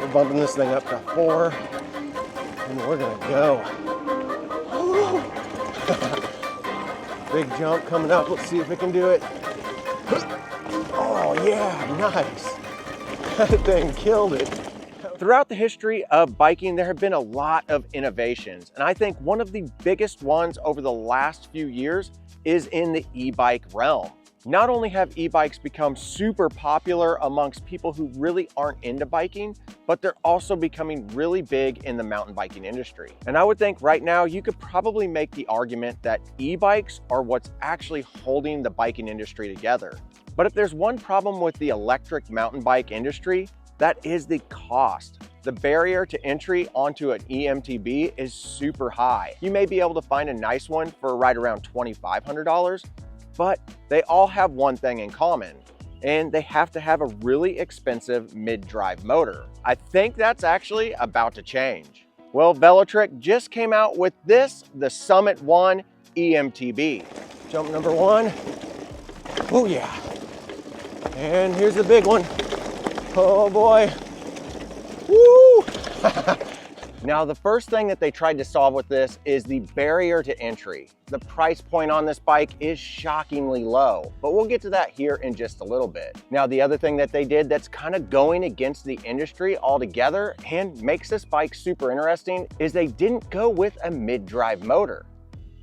We're bumping this thing up to 4, and we're gonna go. Big jump coming up. Let's see if it can do it. Oh yeah, nice. That thing killed it. Throughout the history of biking, there have been a lot of innovations, and I think one of the biggest ones over the last few years is in the e-bike realm. Not only have e-bikes become super popular amongst people who really aren't into biking, but they're also becoming really big in the mountain biking industry. And I would think right now you could probably make the argument that e-bikes are what's actually holding the biking industry together. But if there's one problem with the electric mountain bike industry, that is the cost. The barrier to entry onto an eMTB is super high. You may be able to find a nice one for right around $2,500, but they all have one thing in common, and they have to have a really expensive mid-drive motor. I think that's actually about to change. Well, Velotric just came out with this, the Summit 1 eMTB. Jump number 1. Oh yeah. And here's the big one. Oh boy. Woo! Now, the first thing that they tried to solve with this is the barrier to entry. The price point on this bike is shockingly low, but we'll get to that here in just a little bit. Now, the other thing that they did that's kind of going against the industry altogether and makes this bike super interesting is they didn't go with a mid-drive motor.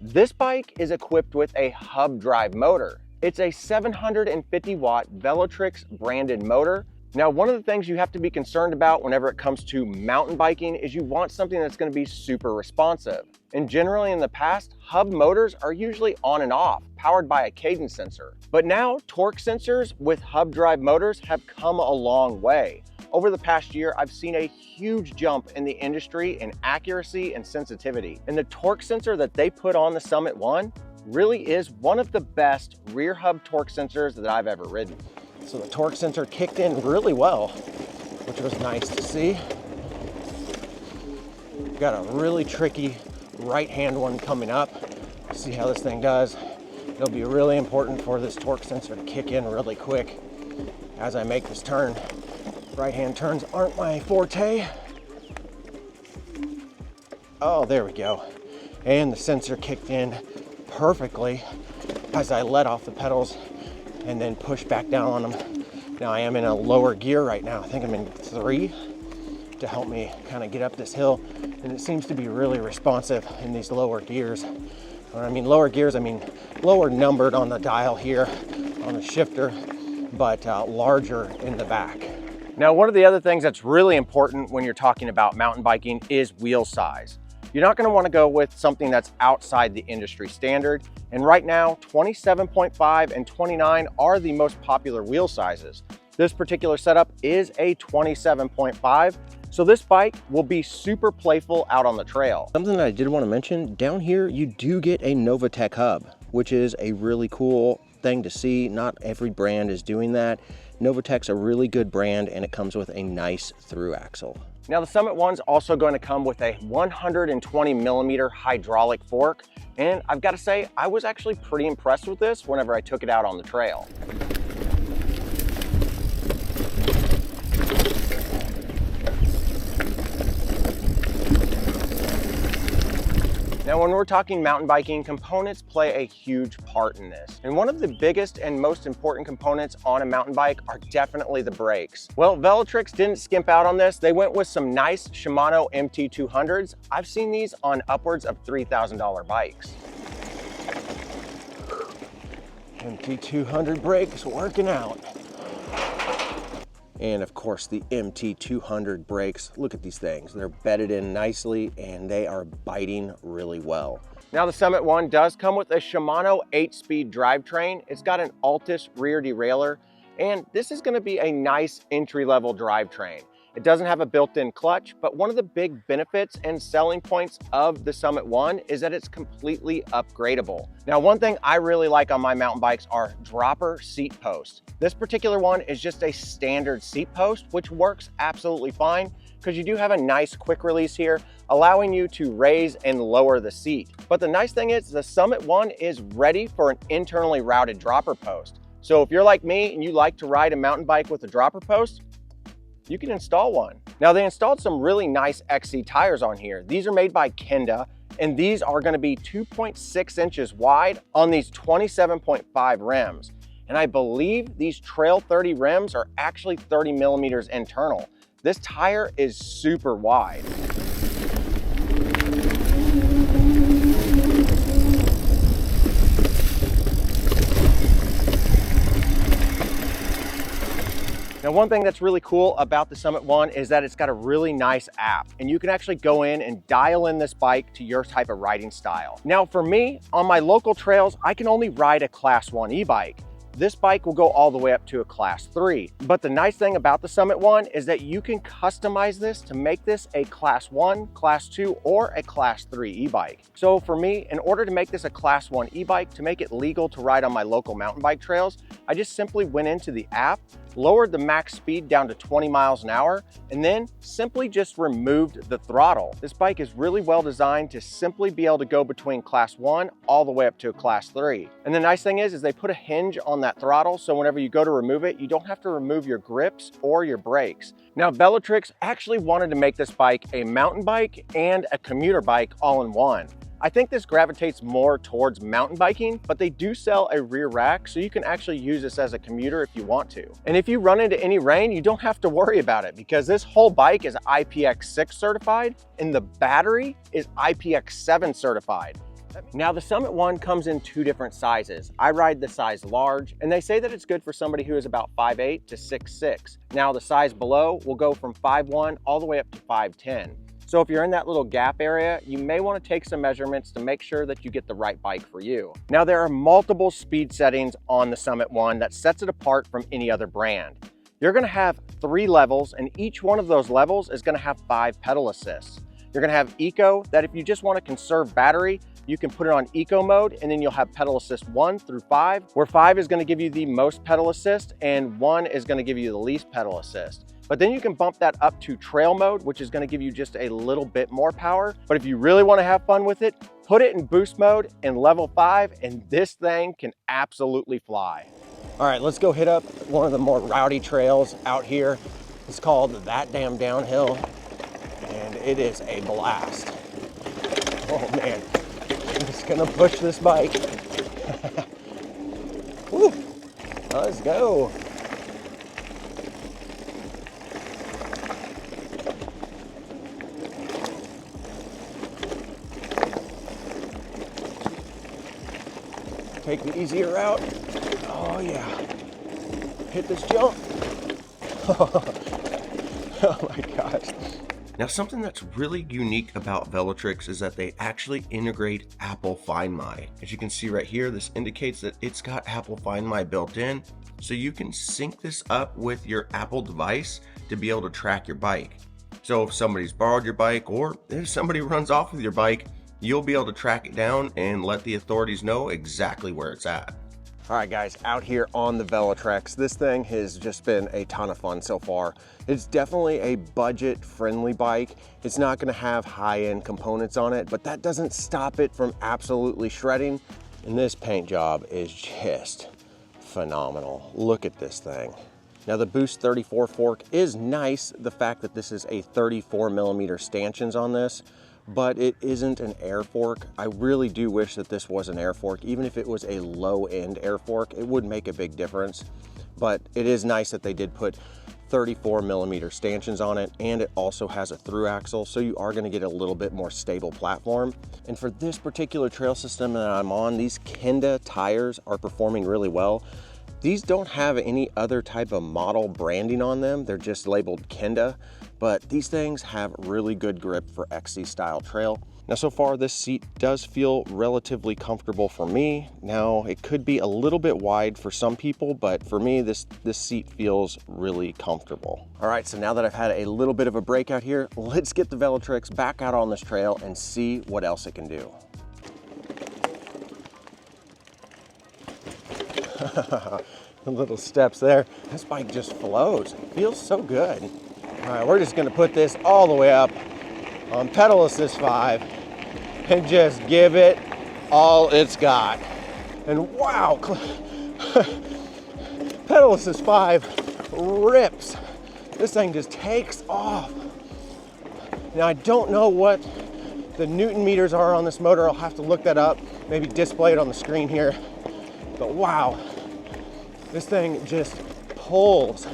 This bike is equipped with a hub drive motor. It's a 750 watt Velotric's branded motor. Now, one of the things you have to be concerned about whenever it comes to mountain biking is you want something that's going to be super responsive. And generally in the past, hub motors are usually on and off, powered by a cadence sensor. But now torque sensors with hub drive motors have come a long way. Over the past year, I've seen a huge jump in the industry in accuracy and sensitivity. And the torque sensor that they put on the Summit 1 really is one of the best rear hub torque sensors that I've ever ridden. So the torque sensor kicked in really well, which was nice to see. Got a really tricky right-hand one coming up. See how this thing does. It'll be really important for this torque sensor to kick in really quick as I make this turn. Right-hand turns aren't my forte. Oh, there we go. And the sensor kicked in perfectly as I let off the pedals and then push back down on them. Now I am in a lower gear right now. I think I'm in 3 to help me kind of get up this hill. And it seems to be really responsive in these lower gears. When I mean lower gears, I mean lower numbered on the dial here on the shifter, but larger in the back. Now, one of the other things that's really important when you're talking about mountain biking is wheel size. You're not going to want to go with something that's outside the industry standard. And right now, 27.5 and 29 are the most popular wheel sizes. This particular setup is a 27.5. So this bike will be super playful out on the trail. Something that I did want to mention, down here, you do get a Novatech hub, which is a really cool thing to see. Not every brand is doing that. Novatech's a really good brand, and it comes with a nice through axle. Now, the Summit 1's also going to come with a 120 millimeter hydraulic fork. And I've got to say, I was actually pretty impressed with this whenever I took it out on the trail. Now, when we're talking mountain biking, components play a huge part in this. And one of the biggest and most important components on a mountain bike are definitely the brakes. Well, Velotric didn't skimp out on this. They went with some nice Shimano MT200s. I've seen these on upwards of $3,000 bikes. MT200 brakes working out. And of course, the MT200 brakes, look at these things. They're bedded in nicely and they are biting really well. Now, the Summit 1 does come with a Shimano 8-speed drivetrain. It's got an Altus rear derailleur, and this is gonna be a nice entry-level drivetrain. It doesn't have a built-in clutch, but one of the big benefits and selling points of the Summit 1 is that it's completely upgradable. Now, one thing I really like on my mountain bikes are dropper seat posts. This particular one is just a standard seat post, which works absolutely fine because you do have a nice quick release here, allowing you to raise and lower the seat. But the nice thing is the Summit 1 is ready for an internally routed dropper post. So if you're like me and you like to ride a mountain bike with a dropper post, you can install one. Now they installed some really nice XC tires on here. These are made by Kenda, and these are gonna be 2.6 inches wide on these 27.5 rims. And I believe these Trail 30 rims are actually 30 millimeters internal. This tire is super wide. Now, one thing that's really cool about the Summit One is that it's got a really nice app, and you can actually go in and dial in this bike to your type of riding style. Now, for me, on my local trails, I can only ride a Class 1 e-bike. This bike will go all the way up to a Class 3. But the nice thing about the Summit One is that you can customize this to make this a Class 1, Class 2, or a Class 3 e-bike. So for me, in order to make this a Class 1 e-bike, to make it legal to ride on my local mountain bike trails, I just simply went into the app, lowered the max speed down to 20 miles an hour, and then simply just removed the throttle. This bike is really well designed to simply be able to go between Class 1 all the way up to a Class 3. And the nice thing is they put a hinge on that throttle, so whenever you go to remove it, you don't have to remove your grips or your brakes. Now, Velotric actually wanted to make this bike a mountain bike and a commuter bike all in one. I think this gravitates more towards mountain biking, but they do sell a rear rack, so you can actually use this as a commuter if you want to. And if you run into any rain, you don't have to worry about it because this whole bike is IPX6 certified and the battery is IPX7 certified. Now the Summit One comes in two different sizes. I ride the size large, and they say that it's good for somebody who is about 5'8" to 6'6". Now the size below will go from 5'1" all the way up to 5'10". So if you're in that little gap area, you may want to take some measurements to make sure that you get the right bike for you. Now there are multiple speed settings on the Summit One that sets it apart from any other brand. You're going to have 3 levels, and each one of those levels is going to have 5 pedal assists. You're going to have Eco, that if you just want to conserve battery, you can put it on Eco mode, and then you'll have pedal assist 1 through 5, where 5 is going to give you the most pedal assist and 1 is going to give you the least pedal assist. But then you can bump that up to trail mode, which is going to give you just a little bit more power. But if you really want to have fun with it, put it in boost mode in level 5, and this thing can absolutely fly. All right, let's go hit up one of the more rowdy trails out here. It's called That Damn Downhill, and it is a blast. Oh man, I'm just gonna push this bike. Woo. Let's go. Take the easier route. Oh yeah. Hit this jump. Oh my gosh. Now, something that's really unique about Velotric is that they actually integrate Apple Find My. As you can see right here, this indicates that it's got Apple Find My built in, so you can sync this up with your Apple device to be able to track your bike. So if somebody's borrowed your bike, or if somebody runs off with your bike, you'll be able to track it down and let the authorities know exactly where it's at. All right guys, out here on the Velotric, this thing has just been a ton of fun so far. It's definitely a budget friendly bike. It's not gonna have high-end components on it, but that doesn't stop it from absolutely shredding. And this paint job is just phenomenal. Look at this thing. Now the Boost 34 fork is nice, the fact that this is a 34 millimeter stanchions on this, but it isn't an air fork. I really do wish that this was an air fork. Even if it was a low-end air fork, it would make a big difference. But it is nice that they did put 34 millimeter stanchions on it, and it also has a through axle, so you are gonna get a little bit more stable platform. And for this particular trail system that I'm on, these Kenda tires are performing really well. These don't have any other type of model branding on them. They're just labeled Kenda, but these things have really good grip for XC style trail. Now, so far this seat does feel relatively comfortable for me. Now, it could be a little bit wide for some people, but for me, this seat feels really comfortable. All right, so now that I've had a little bit of a break out here, let's get the Velotric back out on this trail and see what else it can do. The little steps there. This bike just flows. It feels so good. All right, we're just gonna put this all the way up on pedal assist 5 and just give it all it's got. And wow, pedal assist 5 rips. This thing just takes off. Now I don't know what the Newton meters are on this motor. I'll have to look that up, maybe display it on the screen here. But wow, this thing just pulls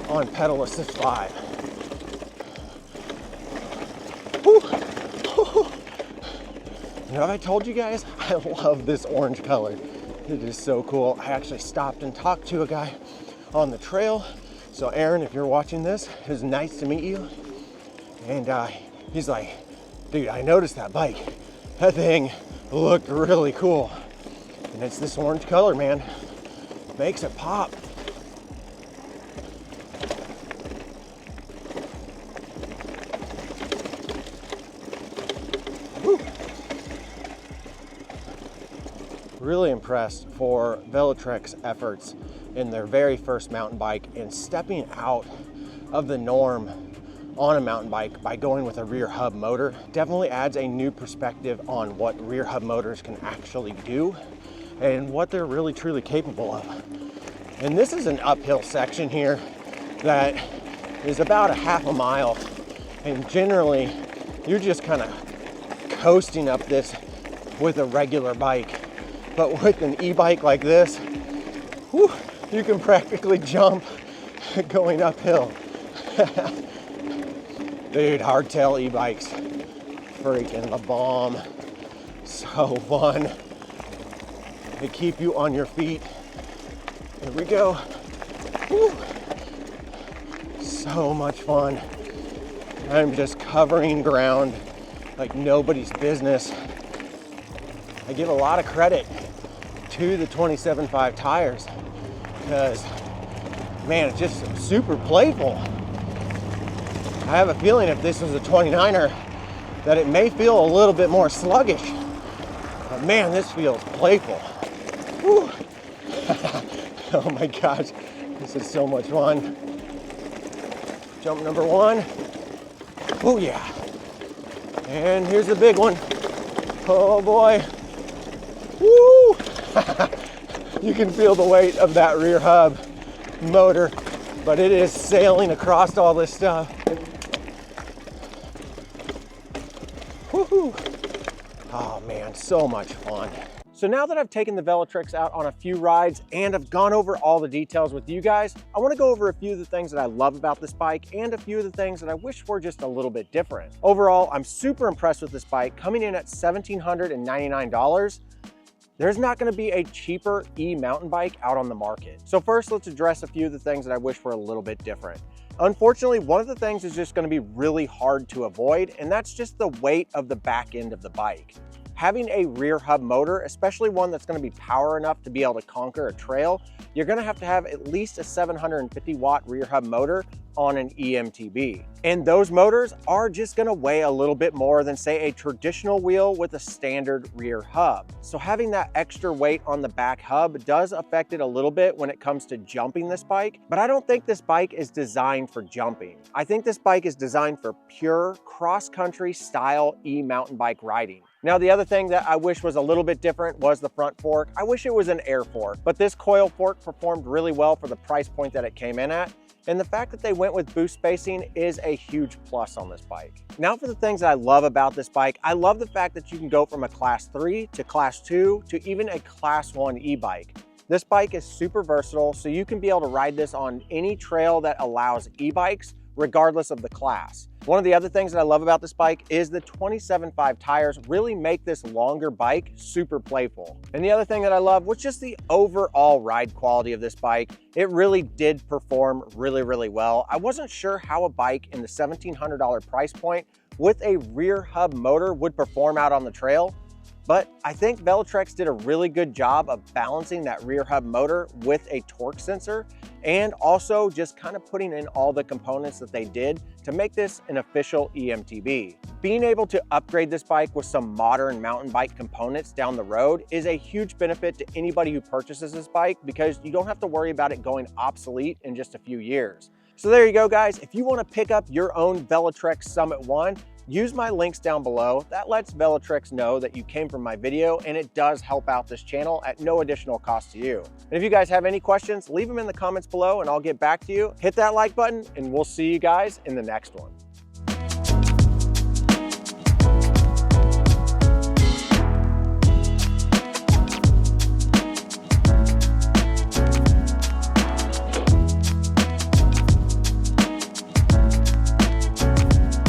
on pedal assist 5. Whew. You know, have I told you guys, I love this orange color. It is so cool. I actually stopped and talked to a guy on the trail. So Aaron, if you're watching this, it was nice to meet you. And he's like, dude, I noticed that bike. That thing looked really cool. And it's this orange color, man. Makes it pop. Woo. Really impressed for Velotric's efforts in their very first mountain bike and stepping out of the norm on a mountain bike by going with a rear hub motor. Definitely adds a new perspective on what rear hub motors can actually do and what they're really truly capable of. And this is an uphill section here that is about a half a mile, and generally you're just kind of coasting up this with a regular bike. But with an e-bike like this, whew, you can practically jump going uphill. Dude, hardtail e-bikes, freaking the bomb. So fun. They keep you on your feet. Here we go. Woo. So much fun. I'm just covering ground like nobody's business. I give a lot of credit to the 27.5 tires because, man, it's just super playful. I have a feeling if this was a 29er that it may feel a little bit more sluggish. But man, this feels playful. Whew. Oh my gosh, this is so much fun. Jump number 1. Oh yeah. And here's the big one. Oh boy. Woo! You can feel the weight of that rear hub motor, but it is sailing across all this stuff. Woohoo! Oh man, so much fun. So now that I've taken the Velotrix out on a few rides and I've gone over all the details with you guys, I want to go over a few of the things that I love about this bike and a few of the things that I wish were just a little bit different. Overall, I'm super impressed with this bike, coming in at $1,799. There's not going to be a cheaper e-mountain bike out on the market. So first, let's address a few of the things that I wish were a little bit different. Unfortunately, one of the things is just going to be really hard to avoid, and that's just the weight of the back end of the bike. Having a rear hub motor, especially one that's going to be power enough to be able to conquer a trail, you're going to have at least a 750 watt rear hub motor on an eMTB. And those motors are just going to weigh a little bit more than, say, a traditional wheel with a standard rear hub. So having that extra weight on the back hub does affect it a little bit when it comes to jumping this bike, but I don't think this bike is designed for jumping. I think this bike is designed for pure cross-country style e-mountain bike riding. Now, the other thing that I wish was a little bit different was the front fork. I wish it was an air fork, but this coil fork performed really well for the price point that it came in at. And the fact that they went with boost spacing is a huge plus on this bike. Now for the things that I love about this bike, I love the fact that you can go from a class 3 to class 2 to even a class 1 e-bike. This bike is super versatile, so you can be able to ride this on any trail that allows e-bikes, regardless of the class. One of the other things that I love about this bike is the 27.5 tires really make this longer bike super playful. And the other thing that I love was just the overall ride quality of this bike. It really did perform really, really well. I wasn't sure how a bike in the $1,700 price point with a rear hub motor would perform out on the trail, but I think Velotrix did a really good job of balancing that rear hub motor with a torque sensor and also just kind of putting in all the components that they did to make this an official eMTB. Being able to upgrade this bike with some modern mountain bike components down the road is a huge benefit to anybody who purchases this bike because you don't have to worry about it going obsolete in just a few years. So there you go, guys. If you want to pick up your own Velotric Summit 1, use my links down below. That lets Velotrix know that you came from my video, and it does help out this channel at no additional cost to you. And if you guys have any questions, leave them in the comments below and I'll get back to you. Hit that like button and we'll see you guys in the next one.